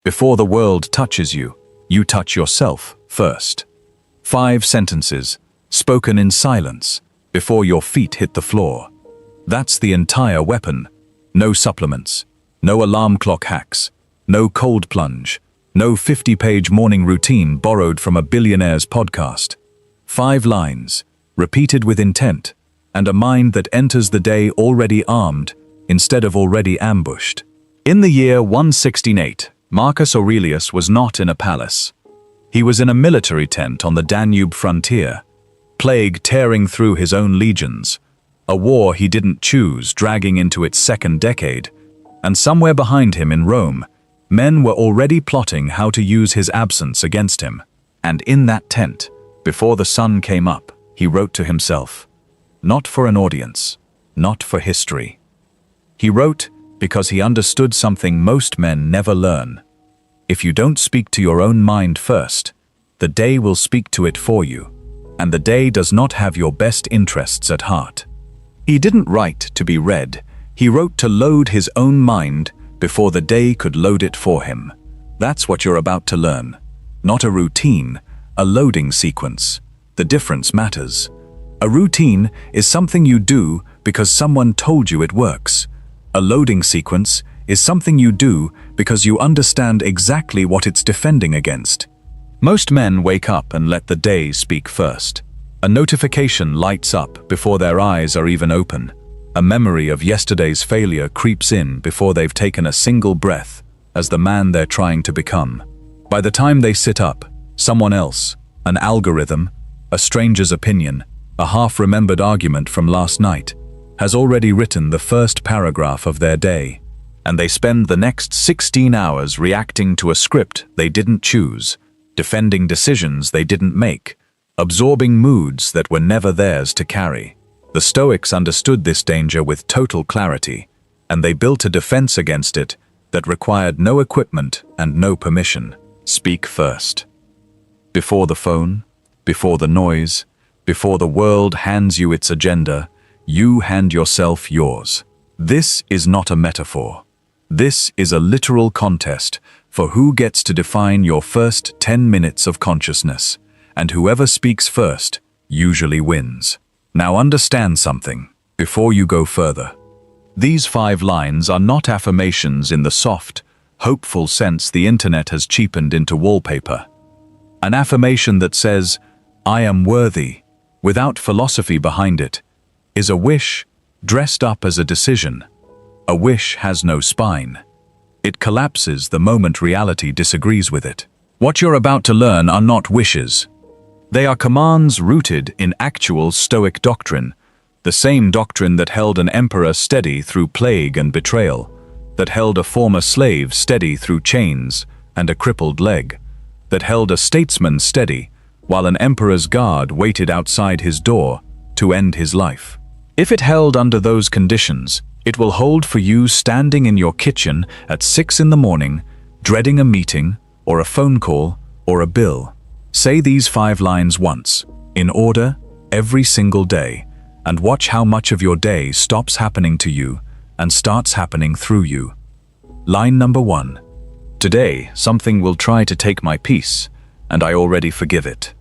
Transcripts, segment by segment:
Before the world touches you, you touch yourself first. 5 sentences, spoken in silence, before your feet hit the floor. That's the entire weapon. No supplements, no alarm clock hacks, no cold plunge, no 50-page morning routine borrowed from a billionaire's podcast. 5 lines, repeated with intent, and a mind that enters the day already armed instead of already ambushed. In the year 168, Marcus Aurelius was not in a palace. He was in a military tent on the Danube frontier, plague tearing through his own legions, a war he didn't choose dragging into its 2nd decade, and somewhere behind him in Rome, men were already plotting how to use his absence against him. And in that tent, before the sun came up, he wrote to himself, not for an audience, not for history. He wrote because he understood something most men never learn. If you don't speak to your own mind first, the day will speak to it for you, and the day does not have your best interests at heart. He didn't write to be read, he wrote to load his own mind before the day could load it for him. That's what you're about to learn. Not a routine, a loading sequence. The difference matters. A routine is something you do because someone told you it works. A loading sequence is something you do because you understand exactly what it's defending against. Most men wake up and let the day speak first. A notification lights up before their eyes are even open. A memory of yesterday's failure creeps in before they've taken a single breath as the man they're trying to become. By the time they sit up, someone else, an algorithm, a stranger's opinion, a half-remembered argument from last night, has already written the first paragraph of their day, and they spend the next 16 hours reacting to a script they didn't choose, defending decisions they didn't make, absorbing moods that were never theirs to carry. The Stoics understood this danger with total clarity, and they built a defense against it that required no equipment and no permission. Speak first. Before the phone, before the noise, before the world hands you its agenda, you hand yourself yours. This is not a metaphor. This is a literal contest for who gets to define your first 10 minutes of consciousness, and whoever speaks first usually wins. Now understand something before you go further. These 5 lines are not affirmations in the soft, hopeful sense the internet has cheapened into wallpaper. An affirmation that says, "I am worthy," without philosophy behind it, is a wish dressed up as a decision. A wish has no spine. It collapses the moment reality disagrees with it. What you're about to learn are not wishes. They are commands rooted in actual Stoic doctrine, the same doctrine that held an emperor steady through plague and betrayal, that held a former slave steady through chains and a crippled leg, that held a statesman steady while an emperor's guard waited outside his door to end his life. If it held under those conditions, it will hold for you standing in your kitchen at 6 in the morning, dreading a meeting or a phone call or a bill. Say these 5 lines once, in order, every single day, and watch how much of your day stops happening to you and starts happening through you. Line number 1. Today, something will try to take my peace, and I already forgive it.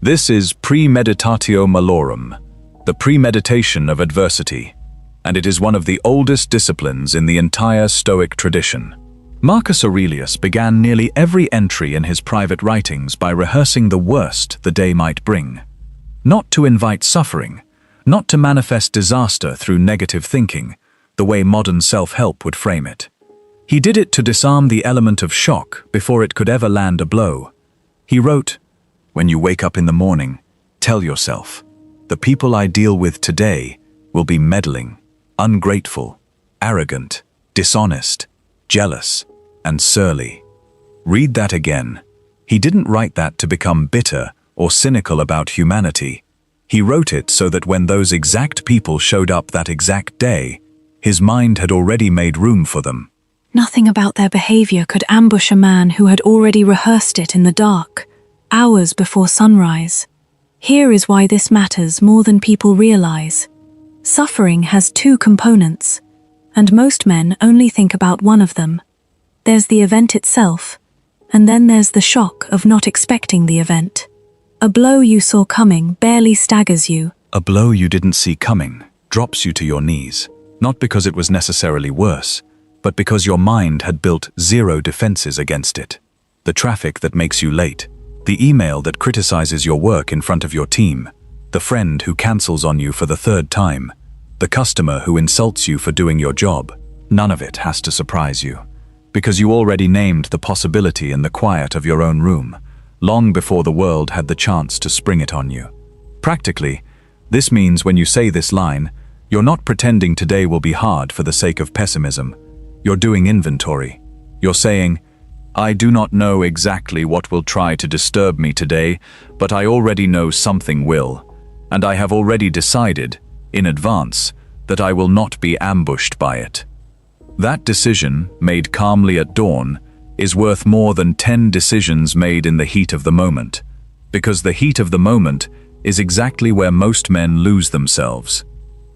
This is premeditatio malorum, the premeditation of adversity, and it is one of the oldest disciplines in the entire Stoic tradition. Marcus Aurelius began nearly every entry in his private writings by rehearsing the worst the day might bring. Not to invite suffering, not to manifest disaster through negative thinking, the way modern self-help would frame it. He did it to disarm the element of shock before it could ever land a blow. He wrote, "When you wake up in the morning, tell yourself, the people I deal with today will be meddling, ungrateful, arrogant, dishonest, jealous, and surly." Read that again. He didn't write that to become bitter or cynical about humanity. He wrote it so that when those exact people showed up that exact day, his mind had already made room for them. Nothing about their behavior could ambush a man who had already rehearsed it in the dark, hours before sunrise. Here is why this matters more than people realize. Suffering has 2 components, and most men only think about one of them. There's the event itself, and then there's the shock of not expecting the event. A blow you saw coming barely staggers you. A blow you didn't see coming drops you to your knees, not because it was necessarily worse, but because your mind had built zero defenses against it. The traffic that makes you late, the email that criticizes your work in front of your team, the friend who cancels on you for the third time, the customer who insults you for doing your job, none of it has to surprise you, because you already named the possibility in the quiet of your own room, long before the world had the chance to spring it on you. Practically, this means when you say this line, you're not pretending today will be hard for the sake of pessimism. You're doing inventory. You're saying, I do not know exactly what will try to disturb me today, but I already know something will, and I have already decided, in advance, that I will not be ambushed by it. That decision, made calmly at dawn, is worth more than 10 decisions made in the heat of the moment, because the heat of the moment is exactly where most men lose themselves.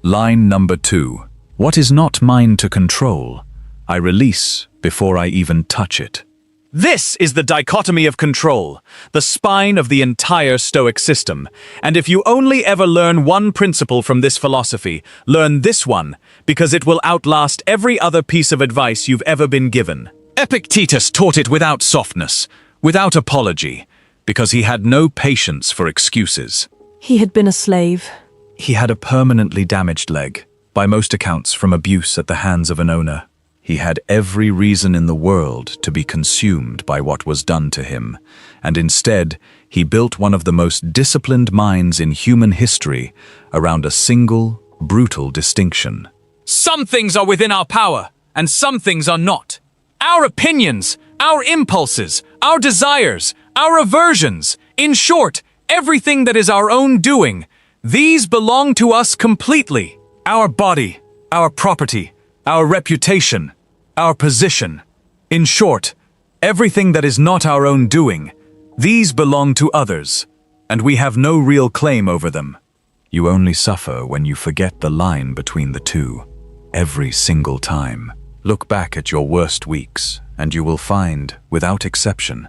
Line number 2. What is not mine to control, I release before I even touch it. This is the dichotomy of control, the spine of the entire Stoic system. And if you only ever learn one principle from this philosophy, learn this one, because it will outlast every other piece of advice you've ever been given. Epictetus taught it without softness, without apology, because he had no patience for excuses. He had been a slave. He had a permanently damaged leg, by most accounts from abuse at the hands of an owner. He had every reason in the world to be consumed by what was done to him, and instead, he built one of the most disciplined minds in human history around a single, brutal distinction. Some things are within our power, and some things are not. Our opinions, our impulses, our desires, our aversions, in short, everything that is our own doing, these belong to us completely. Our body, our property, our reputation, our position. In short, everything that is not our own doing, these belong to others, and we have no real claim over them. You only suffer when you forget the line between the two, every single time. Look back at your worst weeks, and you will find, without exception,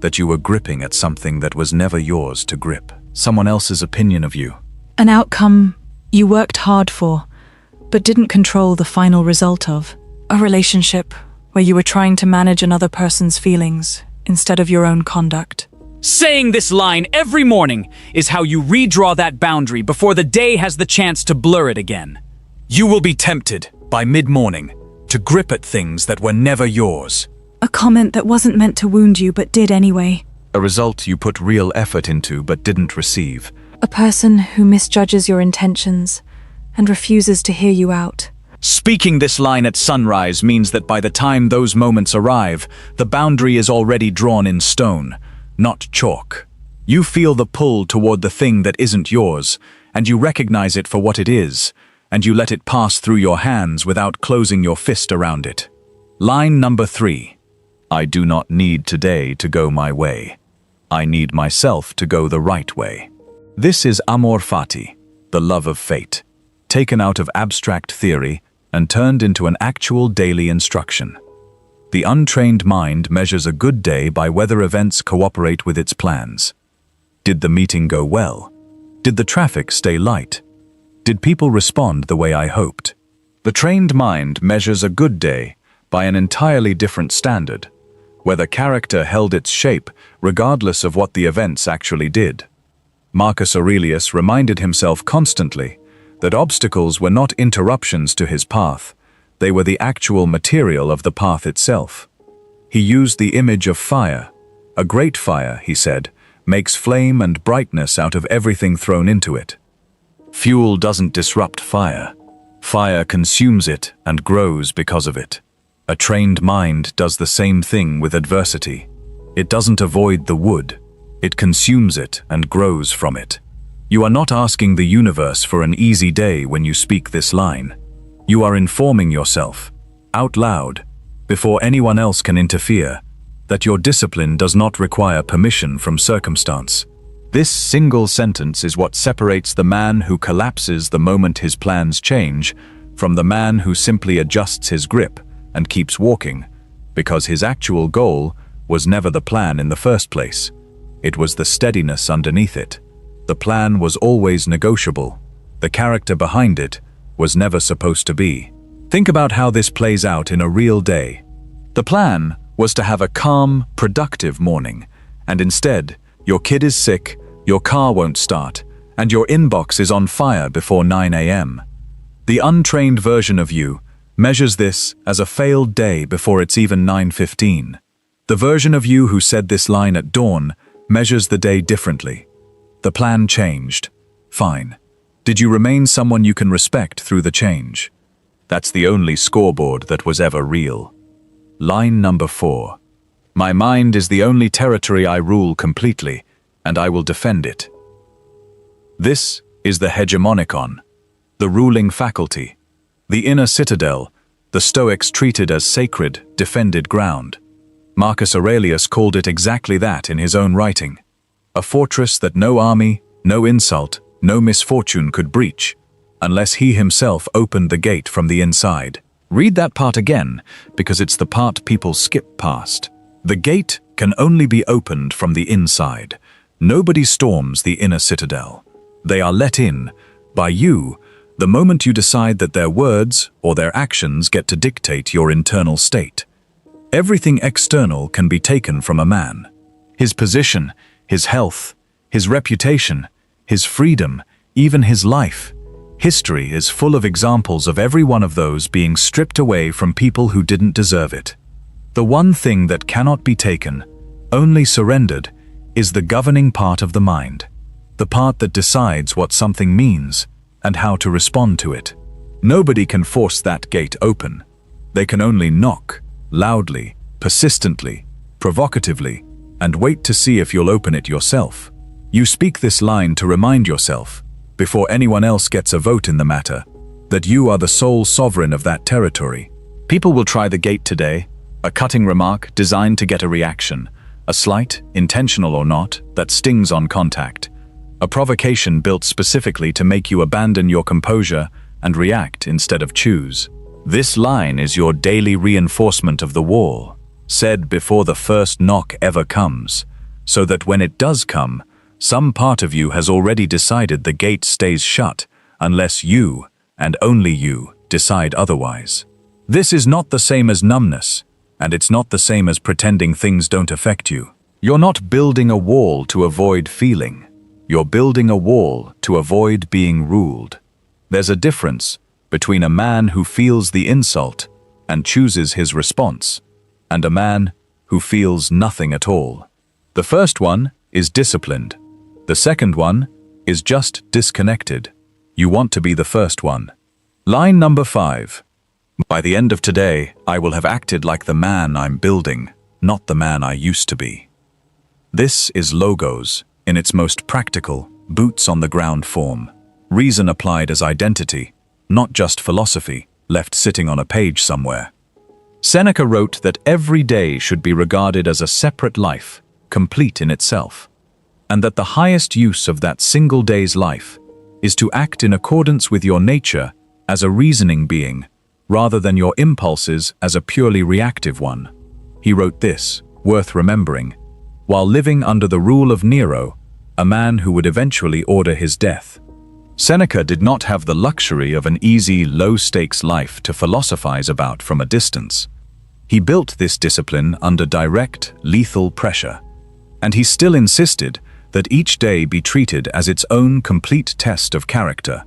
that you were gripping at something that was never yours to grip, someone else's opinion of you. An outcome you worked hard for, but didn't control the final result of. A relationship where you were trying to manage another person's feelings instead of your own conduct. Saying this line every morning is how you redraw that boundary before the day has the chance to blur it again. You will be tempted, by mid-morning, to grip at things that were never yours. A comment that wasn't meant to wound you but did anyway. A result you put real effort into but didn't receive. A person who misjudges your intentions and refuses to hear you out. Speaking this line at sunrise means that by the time those moments arrive, the boundary is already drawn in stone, not chalk. You feel the pull toward the thing that isn't yours, and you recognize it for what it is, and you let it pass through your hands without closing your fist around it. Line number 3. I do not need today to go my way. I need myself to go the right way. This is amor fati, the love of fate, taken out of abstract theory and turned into an actual daily instruction. The untrained mind measures a good day by whether events cooperate with its plans. Did the meeting go well? Did the traffic stay light? Did people respond the way I hoped? The trained mind measures a good day by an entirely different standard, whether character held its shape regardless of what the events actually did. Marcus Aurelius reminded himself constantly that obstacles were not interruptions to his path, they were the actual material of the path itself. He used the image of fire. A great fire, he said, makes flame and brightness out of everything thrown into it. Fuel doesn't disrupt fire. Fire consumes it and grows because of it. A trained mind does the same thing with adversity. It doesn't avoid the wood. It consumes it and grows from it. You are not asking the universe for an easy day when you speak this line. You are informing yourself, out loud, before anyone else can interfere, that your discipline does not require permission from circumstance. This single sentence is what separates the man who collapses the moment his plans change from the man who simply adjusts his grip and keeps walking, because his actual goal was never the plan in the first place. It was the steadiness underneath it. The plan was always negotiable. The character behind it was never supposed to be. Think about how this plays out in a real day. The plan was to have a calm, productive morning, and instead, your kid is sick, your car won't start, and your inbox is on fire before 9 a.m. The untrained version of you measures this as a failed day before it's even 9:15. The version of you who said this line at dawn measures the day differently. The plan changed. Fine. Did you remain someone you can respect through the change? That's the only scoreboard that was ever real. Line number 4. My mind is the only territory I rule completely, and I will defend it. This is the hegemonicon, the ruling faculty, the inner citadel, the Stoics treated as sacred, defended ground. Marcus Aurelius called it exactly that in his own writing. A fortress that no army, no insult, no misfortune could breach, unless he himself opened the gate from the inside. Read that part again, because it's the part people skip past. The gate can only be opened from the inside. Nobody storms the inner citadel. They are let in by you the moment you decide that their words or their actions get to dictate your internal state. Everything external can be taken from a man. His position, his health, his reputation, his freedom, even his life. History is full of examples of every one of those being stripped away from people who didn't deserve it. The one thing that cannot be taken, only surrendered, is the governing part of the mind. The part that decides what something means and how to respond to it. Nobody can force that gate open. They can only knock, loudly, persistently, provocatively, and wait to see if you'll open it yourself. You speak this line to remind yourself, before anyone else gets a vote in the matter, that you are the sole sovereign of that territory. People will try the gate today, a cutting remark designed to get a reaction, a slight, intentional or not, that stings on contact, a provocation built specifically to make you abandon your composure and react instead of choose. This line is your daily reinforcement of the wall, said before the first knock ever comes, so that when it does come, some part of you has already decided the gate stays shut unless you, and only you, decide otherwise. This is not the same as numbness, and it's not the same as pretending things don't affect you. You're not building a wall to avoid feeling. You're building a wall to avoid being ruled. There's a difference between a man who feels the insult and chooses his response, and a man who feels nothing at all. The first one is disciplined. The second one is just disconnected. You want to be the first one. Line number 5. By the end of today, I will have acted like the man I'm building, not the man I used to be. This is logos in its most practical, boots-on-the-ground form. Reason applied as identity, not just philosophy, left sitting on a page somewhere. Seneca wrote that every day should be regarded as a separate life, complete in itself, and that the highest use of that single day's life is to act in accordance with your nature as a reasoning being, rather than your impulses as a purely reactive one. He wrote this, worth remembering, while living under the rule of Nero, a man who would eventually order his death. Seneca did not have the luxury of an easy, low-stakes life to philosophize about from a distance. He built this discipline under direct, lethal pressure, and he still insisted that each day be treated as its own complete test of character,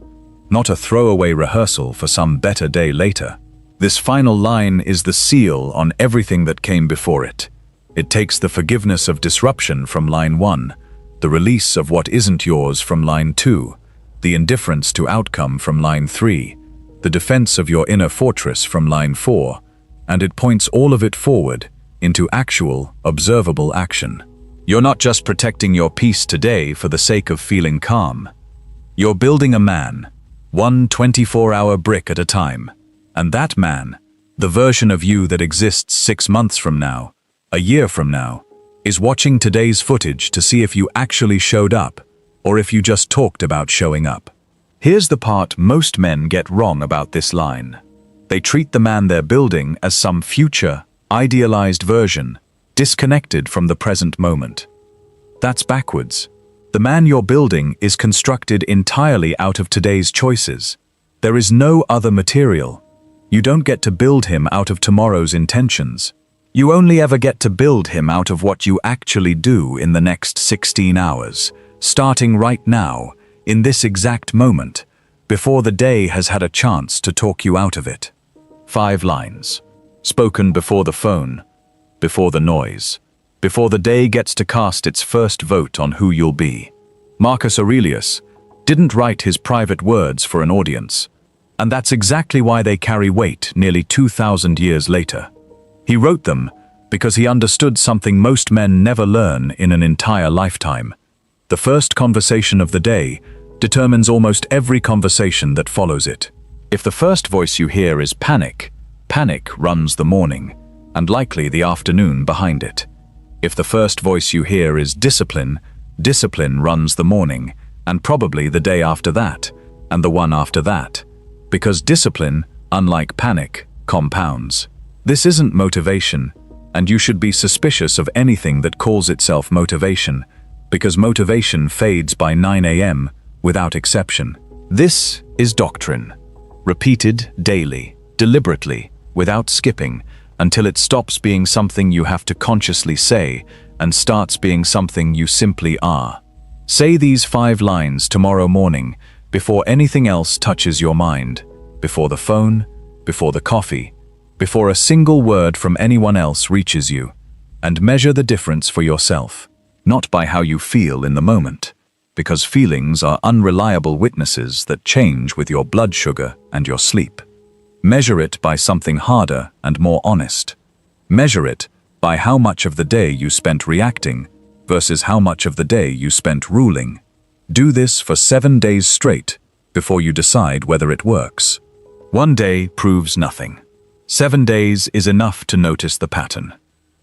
not a throwaway rehearsal for some better day later. This final line is the seal on everything that came before it. It takes the forgiveness of disruption from line 1, the release of what isn't yours from line 2, the indifference to outcome from line 3, the defense of your inner fortress from line 4, and it points all of it forward into actual, observable action. You're not just protecting your peace today for the sake of feeling calm. You're building a man, one 24-hour brick at a time, and that man, the version of you that exists 6 months from now, a year from now, is watching today's footage to see if you actually showed up, or if you just talked about showing up. Here's the part most men get wrong about this line. They treat the man they're building as some future, idealized version, disconnected from the present moment. That's backwards. The man you're building is constructed entirely out of today's choices. There is no other material. You don't get to build him out of tomorrow's intentions. You only ever get to build him out of what you actually do in the next 16 hours, starting right now, in this exact moment, before the day has had a chance to talk you out of it. 5 lines, spoken before the phone, before the noise, before the day gets to cast its first vote on who you'll be. Marcus Aurelius didn't write his private words for an audience, and that's exactly why they carry weight nearly 2,000 years later. He wrote them because he understood something most men never learn in an entire lifetime. The first conversation of the day determines almost every conversation that follows it. If the first voice you hear is panic, panic runs the morning, and likely the afternoon behind it. If the first voice you hear is discipline, discipline runs the morning, and probably the day after that, and the one after that. Because discipline, unlike panic, compounds. This isn't motivation, and you should be suspicious of anything that calls itself motivation, because motivation fades by 9 a.m. without exception. This is doctrine, repeated daily, deliberately, without skipping, until it stops being something you have to consciously say and starts being something you simply are. Say these 5 lines tomorrow morning before anything else touches your mind, before the phone, before the coffee, before a single word from anyone else reaches you, and measure the difference for yourself, not by how you feel in the moment, because feelings are unreliable witnesses that change with your blood sugar and your sleep. Measure it by something harder and more honest. Measure it by how much of the day you spent reacting versus how much of the day you spent ruling. Do this for 7 days straight before you decide whether it works. 1 day proves nothing. 7 days is enough to notice the pattern.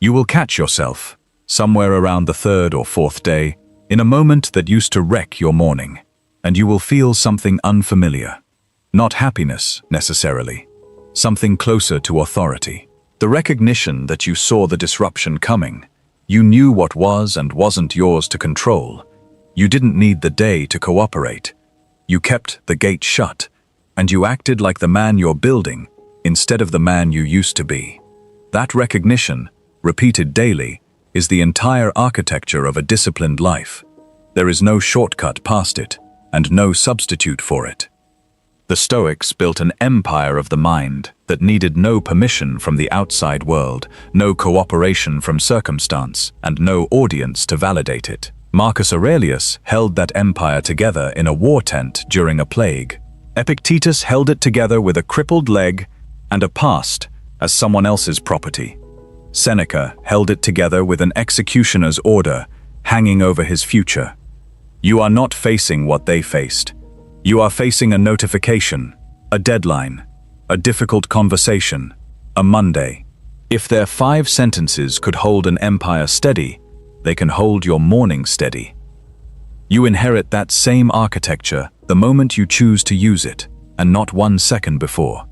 You will catch yourself, somewhere around the 3rd or 4th day, in a moment that used to wreck your morning, and you will feel something unfamiliar. Not happiness, necessarily. Something closer to authority. The recognition that you saw the disruption coming. You knew what was and wasn't yours to control. You didn't need the day to cooperate. You kept the gate shut, and you acted like the man you're building instead of the man you used to be. That recognition, repeated daily, is the entire architecture of a disciplined life. There is no shortcut past it, and no substitute for it. The Stoics built an empire of the mind that needed no permission from the outside world, no cooperation from circumstance, and no audience to validate it. Marcus Aurelius held that empire together in a war tent during a plague. Epictetus held it together with a crippled leg and a past as someone else's property. Seneca held it together with an executioner's order hanging over his future. You are not facing what they faced. You are facing a notification, a deadline, a difficult conversation, a Monday. If their 5 sentences could hold an empire steady, they can hold your morning steady. You inherit that same architecture the moment you choose to use it, and not 1 second before.